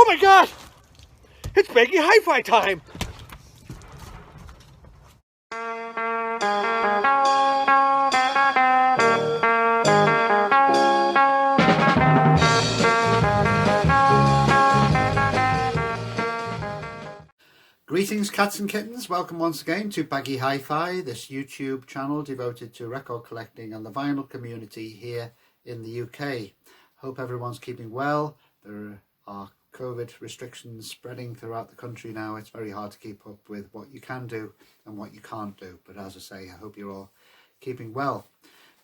Oh my god! It's Baggy Hi Fi time! Greetings cats and kittens, welcome once again to Baggy Hi Fi, this YouTube channel devoted to record collecting and the vinyl community here in the UK. Hope everyone's keeping well. There are COVID restrictions spreading throughout the country now. It's very hard to keep up with what you can do and what you can't do, but as I say, I hope you're all keeping well.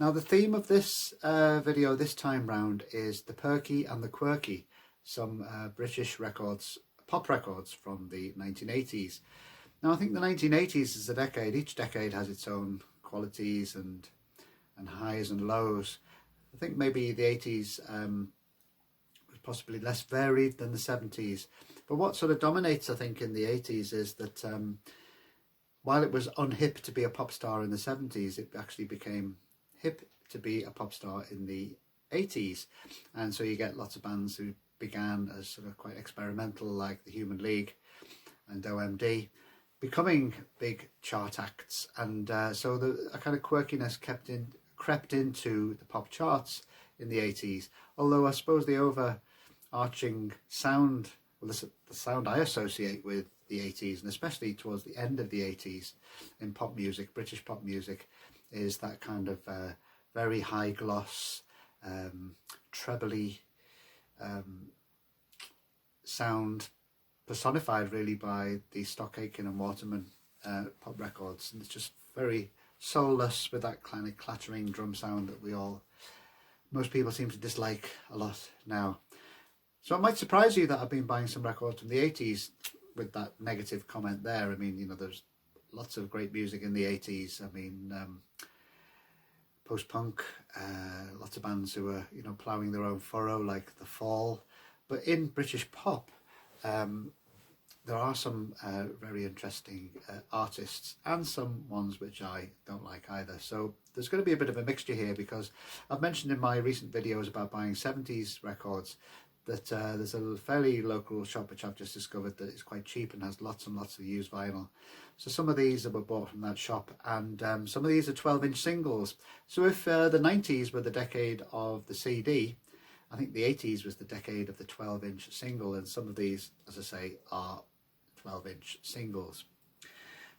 Now the theme of this video this time round is the Perky and the Quirky, some British records, pop records from the 1980s. Now I think the 1980s is a decade, each decade has its own qualities and highs and lows. I think maybe the 80s was possibly less varied than the 70s, but what sort of dominates I think in the 80s is that while it was unhip to be a pop star in the 70s, it actually became hip to be a pop star in the 80s, and so you get lots of bands who began as sort of quite experimental, like the Human League and OMD, becoming big chart acts, and so a kind of quirkiness crept into the pop charts in the 80s. Although I suppose the overarching sound, well, the sound I associate with the 80s, and especially towards the end of the 80s in pop music, British pop music, is that kind of very high gloss, trebly sound, personified really by the Stock Aitken and Waterman pop records, and it's just very soulless with that kind of clattering drum sound that most people seem to dislike a lot now. So it might surprise you that I've been buying some records from the 80s with that negative comment there. I mean, you know, there's lots of great music in the 80s. I mean, post-punk, lots of bands who are, you know, ploughing their own furrow, like The Fall. But in British pop, there are some very interesting artists, and some ones which I don't like either. So there's going to be a bit of a mixture here, because I've mentioned in my recent videos about buying 70s records that there's a fairly local shop which I've just discovered that is quite cheap and has lots and lots of used vinyl. So some of these were bought from that shop, and some of these are 12-inch singles. So if the 90s were the decade of the CD, I think the 80s was the decade of the 12-inch single, and some of these, as I say, are 12-inch singles.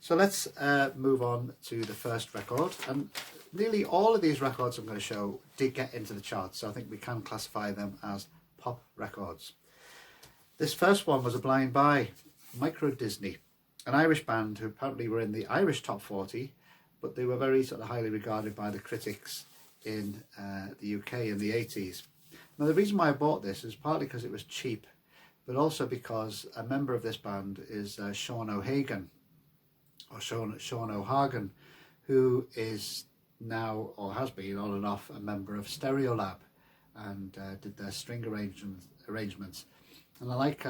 So let's move on to the first record, and nearly all of these records I'm going to show did get into the charts, so I think we can classify them as pop records. This first one was a blind buy, Micro Disney, an Irish band who apparently were in the Irish top 40, but they were very sort of highly regarded by the critics in the UK in the 80s. Now the reason why I bought this is partly because it was cheap, but also because a member of this band is Sean O'Hagan, or Sean O'Hagan, who is now, or has been on and off, a member of Stereolab, and did their string arrangements. And I like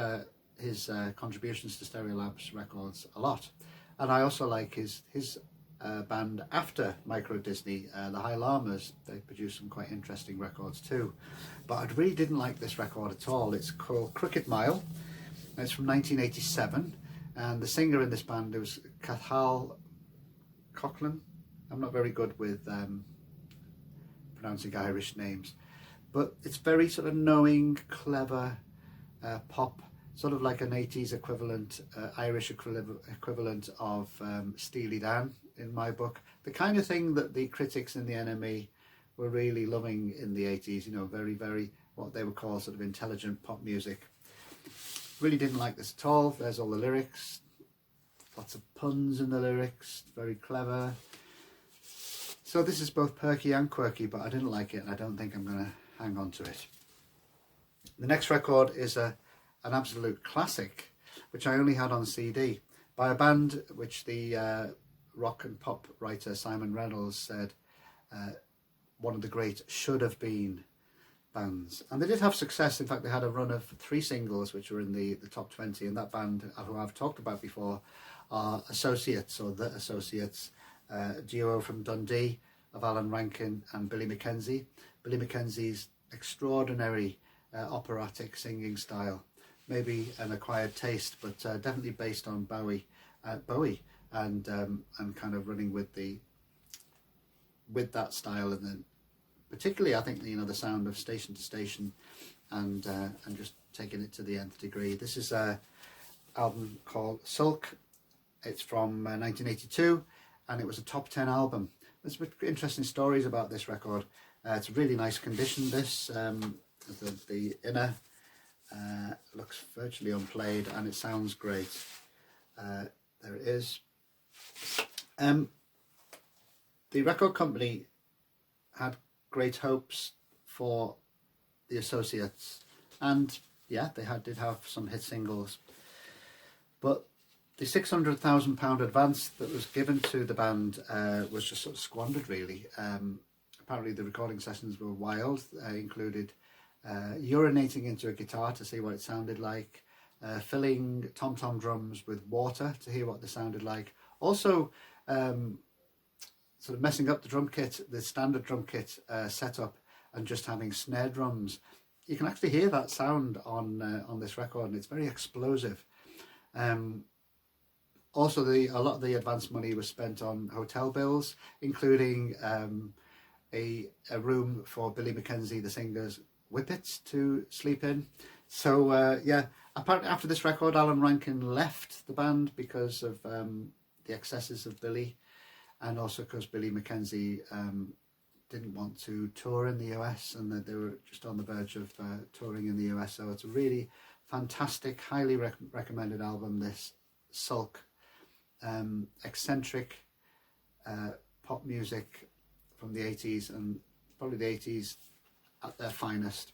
his contributions to Stereolab's records a lot. And I also like his band after Micro Disney, the High Llamas. They produced some quite interesting records too. But I really didn't like this record at all. It's called Cricket Mile, and it's from 1987. And the singer in this band was Cathal Coughlan. I'm not very good with pronouncing Irish names, but it's very sort of knowing, clever pop, sort of like an 80s equivalent, Irish equivalent of Steely Dan in my book. The kind of thing that the critics in the NME were really loving in the 80s, you know, very, very, what they would call sort of intelligent pop music. Really didn't like this at all. There's all the lyrics, lots of puns in the lyrics, very clever. So this is both perky and quirky, but I didn't like it, and I don't think I'm going to hang on to it. The next record is an absolute classic, which I only had on CD, by a band which the rock and pop writer Simon Reynolds said one of the great should have been bands. And they did have success. In fact, they had a run of 3 singles which were in the top 20, and that band, who I've talked about before, are Associates, or The Associates, a duo from Dundee of Alan Rankin and Billy McKenzie. Billy McKenzie's extraordinary operatic singing style maybe an acquired taste, but definitely based on Bowie, and kind of running with that style, and then particularly I think the sound of Station to Station, and just taking it to the nth degree. This is a album called Sulk. It's from 1982, and it was a top 10 album. There's interesting stories about this record. It's a really nice condition. This the inner looks virtually unplayed, and it sounds great. There it is. The record company had great hopes for the Associates, and yeah, they did have some hit singles, but the £600,000 advance that was given to the band was just sort of squandered, really. Apparently the recording sessions were wild. Included urinating into a guitar to see what it sounded like, filling tom-tom drums with water to hear what they sounded like. Also, sort of messing up the drum kit, the standard drum kit setup, and just having snare drums. You can actually hear that sound on this record, and it's very explosive. Also, a lot of the advance money was spent on hotel bills, including a room for Billy McKenzie, the singer's whippets, to sleep in. So yeah, apparently after this record, Alan Rankin left the band because of the excesses of Billy, and also because Billy McKenzie didn't want to tour in the US, and that they were just on the verge of touring in the US. So it's a really fantastic, highly recommended album, this Sulk. Eccentric pop music from the 80s, and probably the 80s at their finest.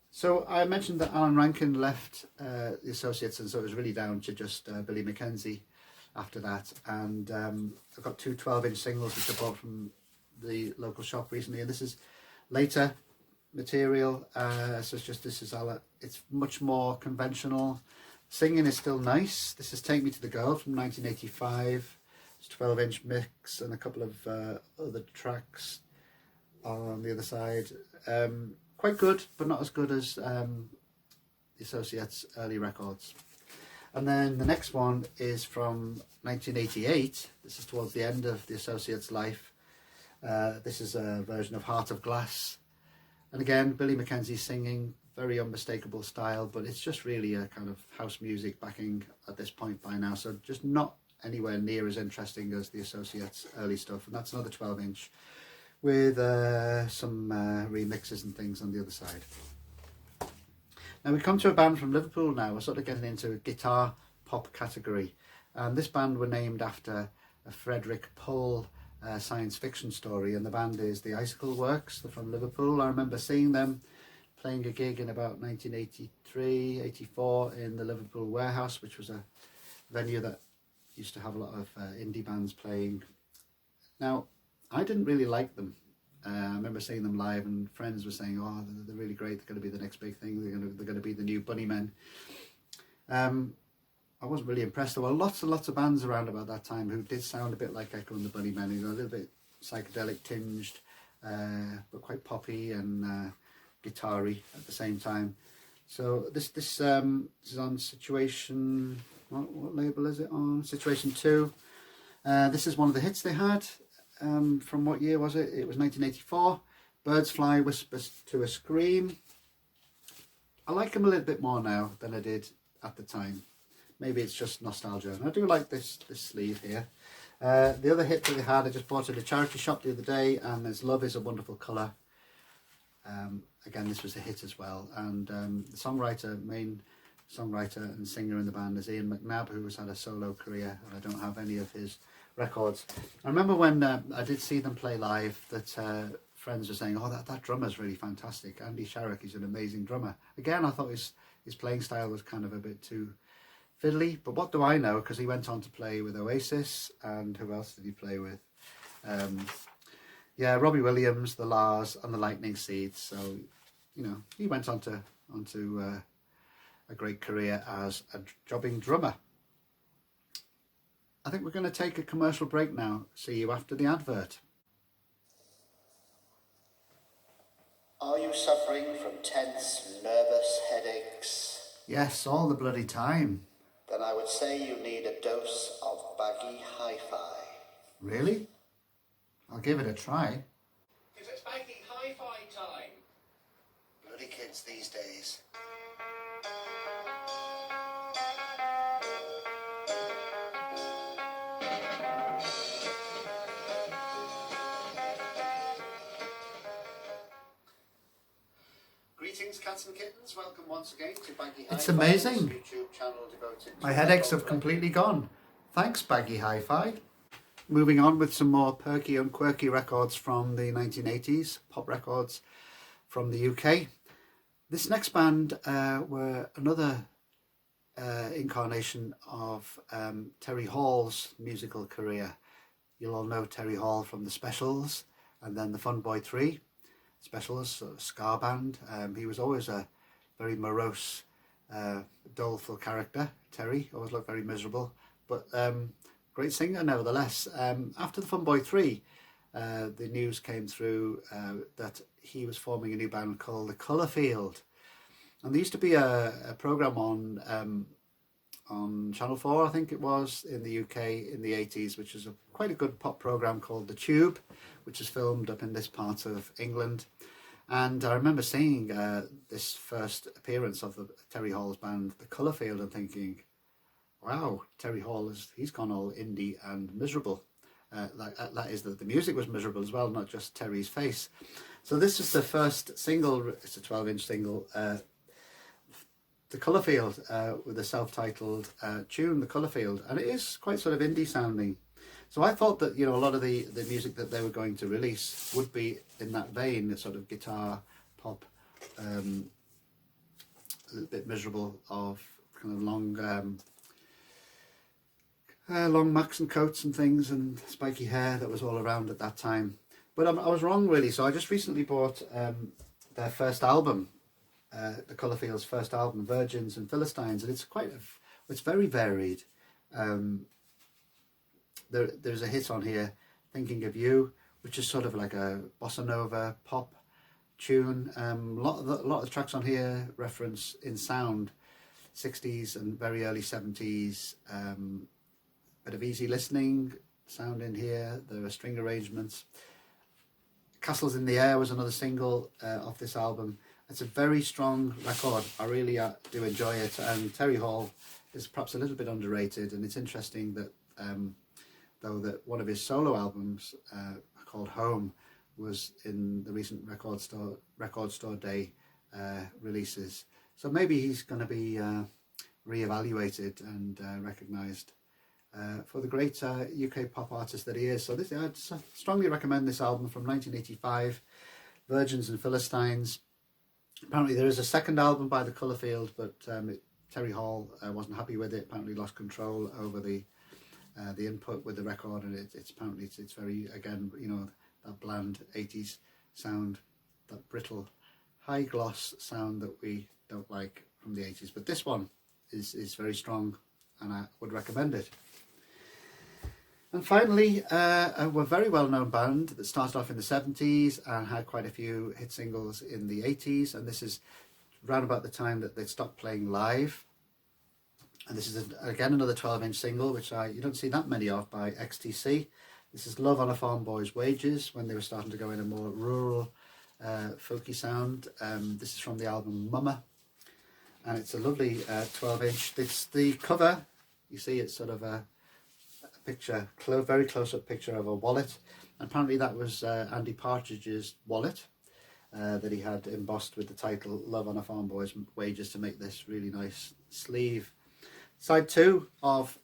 So I mentioned that Alan Rankin left the Associates, and so it was really down to just Billy McKenzie after that. And I've got two 12-inch singles which I bought from the local shop recently, and this is later material. So it's much more conventional. Singing is still nice. This is Take Me to the Girl from 1985. It's a 12-inch mix and a couple of other tracks on the other side. Quite good, but not as good as the Associates' early records. And then the next one is from 1988. This is towards the end of the Associates' life. This is a version of Heart of Glass. And again, Billy McKenzie singing, very unmistakable style, but it's just really a kind of house music backing at this point by now. So just not anywhere near as interesting as the Associates' early stuff. And that's another 12-inch with some remixes and things on the other side. Now we come to a band from Liverpool now. We're sort of getting into a guitar pop category. And this band were named after a Frederick Pohl science fiction story, and the band is the Icicle Works. They're from Liverpool. I remember seeing them playing a gig in about 1983, 84 in the Liverpool Warehouse, which was a venue that used to have a lot of indie bands playing. Now, I didn't really like them. I remember seeing them live, and friends were saying, "Oh, they're really great. They're going to be the next big thing. They're going to be the new Bunnymen." I wasn't really impressed. There were lots and lots of bands around about that time who did sound a bit like Echo and the Bunnymen, a little bit psychedelic tinged, but quite poppy and guitar-y at the same time. So this is on Situation. What label is it on? Situation 2. This is one of the hits they had. From what year was it? It was 1984. Birds Fly Whispers to a Scream. I like them a little bit more now than I did at the time. Maybe it's just nostalgia. And I do like this sleeve here. The other hit that they had, I just bought at a charity shop the other day, and there's Love is a Wonderful Colour. Again, this was a hit as well. And the main songwriter and singer in the band is Ian McNabb, who has had a solo career, and I don't have any of his records. I remember when I did see them play live that friends were saying, "Oh, that drummer's really fantastic. Andy Sharrock is an amazing drummer." Again, I thought his playing style was kind of a bit too fiddly, but what do I know, because he went on to play with Oasis, and who else did he play with? Robbie Williams, the Lars, and the Lightning Seeds. So, he went on to a great career as a jobbing drummer. I think we're going to take a commercial break now. See you after the advert. Are you suffering from tense, nervous headaches? Yes, all the bloody time. Then I would say you need a dose of Baggy Hi Fi. Really? I'll give it a try. Because it's Baggy Hi Fi time. Bloody kids these days. Greetings, cats and kittens. Welcome once again to Baggy Hi Fi. It's amazing. YouTube channel devoted to my headaches have completely gone. Thanks, Baggy Hi Fi. Moving on with some more Perky and Quirky records from the 1980s, pop records from the UK. This next band were another incarnation of Terry Hall's musical career. You'll all know Terry Hall from the Specials and then the Fun Boy 3. Specials, sort of ska band. He was always a very morose, doleful character. Terry always looked very miserable, but great singer nevertheless. After the Fun Boy 3, the news came through that he was forming a new band called the Colourfield, and there used to be a program on Channel 4, I think it was, in the UK in the 80s, which was quite a good pop program called The Tube, which is filmed up in this part of England. And I remember seeing this first appearance of the Terry Hall's band, the Colourfield, and thinking, wow, Terry Hall, he's gone all indie and miserable. That is, that the music was miserable as well, not just Terry's face. So this is the first single, it's a 12-inch single, the Colourfield, with a self-titled tune, the Colourfield, and it is quite sort of indie sounding. So I thought that, you know, a lot of the music that they were going to release would be in that vein, sort of guitar, pop, a little bit miserable, of kind of long macks and coats and things, and spiky hair that was all around at that time. But I was wrong really, so I just recently bought their first album, the Colourfield's first album, Virgins and Philistines, and it's very varied. There's a hit on here, Thinking of You, which is sort of like a bossa nova pop tune. A lot of the tracks on here reference in sound 60s and very early 70s. Bit of easy listening sound in here. There are string arrangements. Castles in the Air was another single off this album. It's a very strong record. I really do enjoy it. And Terry Hall is perhaps a little bit underrated, and it's interesting that though that one of his solo albums called Home was in the recent Record Store Day releases. So maybe he's going to be re-evaluated and recognised for the great UK pop artist that he is. So this, I'd strongly recommend this album from 1985, Virgins and Philistines. Apparently there is a second album by the Colourfield, but Terry Hall wasn't happy with it, apparently lost control over the input with the record, and it's apparently it's very, again, you know, that bland 80s sound, that brittle high gloss sound that we don't like from the 80s. But this one is very strong, and I would recommend it. And finally, a very well-known band that started off in the 70s and had quite a few hit singles in the 80s, and this is around about the time that they stopped playing live. And this is again another 12-inch single, which you don't see that many of, by XTC. This is Love on a Farm Boy's Wages, when they were starting to go in a more rural, folky sound. This is from the album Mama, and it's a lovely 12-inch. It's the cover. You see, it's sort of a picture, very close-up picture of a wallet. And apparently that was Andy Partridge's wallet that he had embossed with the title Love on a Farm Boy's Wages to make this really nice sleeve. Side 2 of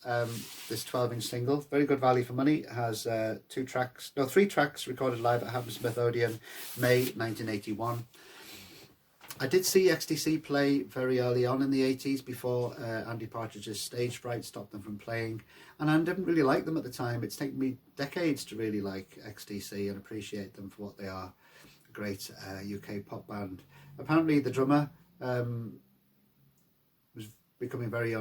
this 12-inch single, very good value for money. It has 3 tracks recorded live at Hammersmith Odeon, May 1981. I did see XTC play very early on in the 80s before Andy Partridge's stage fright stopped them from playing, and I didn't really like them at the time. It's taken me decades to really like XTC and appreciate them for what they are, a great UK pop band. Apparently the drummer was becoming very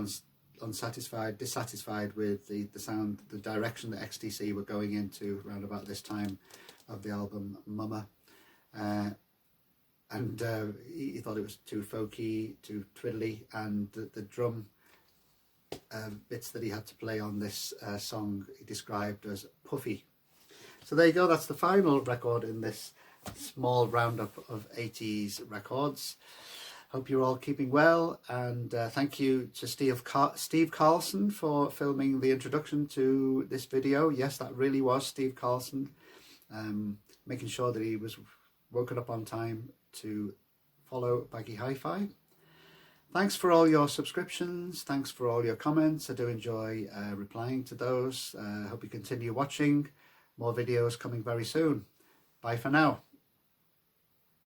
dissatisfied with the sound, the direction that XTC were going into around about this time of the album Mama. and he thought it was too folky, too twiddly, and the drum bits that he had to play on this song he described as puffy. So there you go, that's the final record in this small roundup of 80s records. Hope you're all keeping well, and thank you to Steve Carlson for filming the introduction to this video. Yes, that really was Steve Carlson, making sure that he was woken up on time to follow Baggy Hi Fi. Thanks for all your subscriptions, thanks for all your comments. I do enjoy replying to those. Hope you continue watching. More videos coming very soon. Bye for now.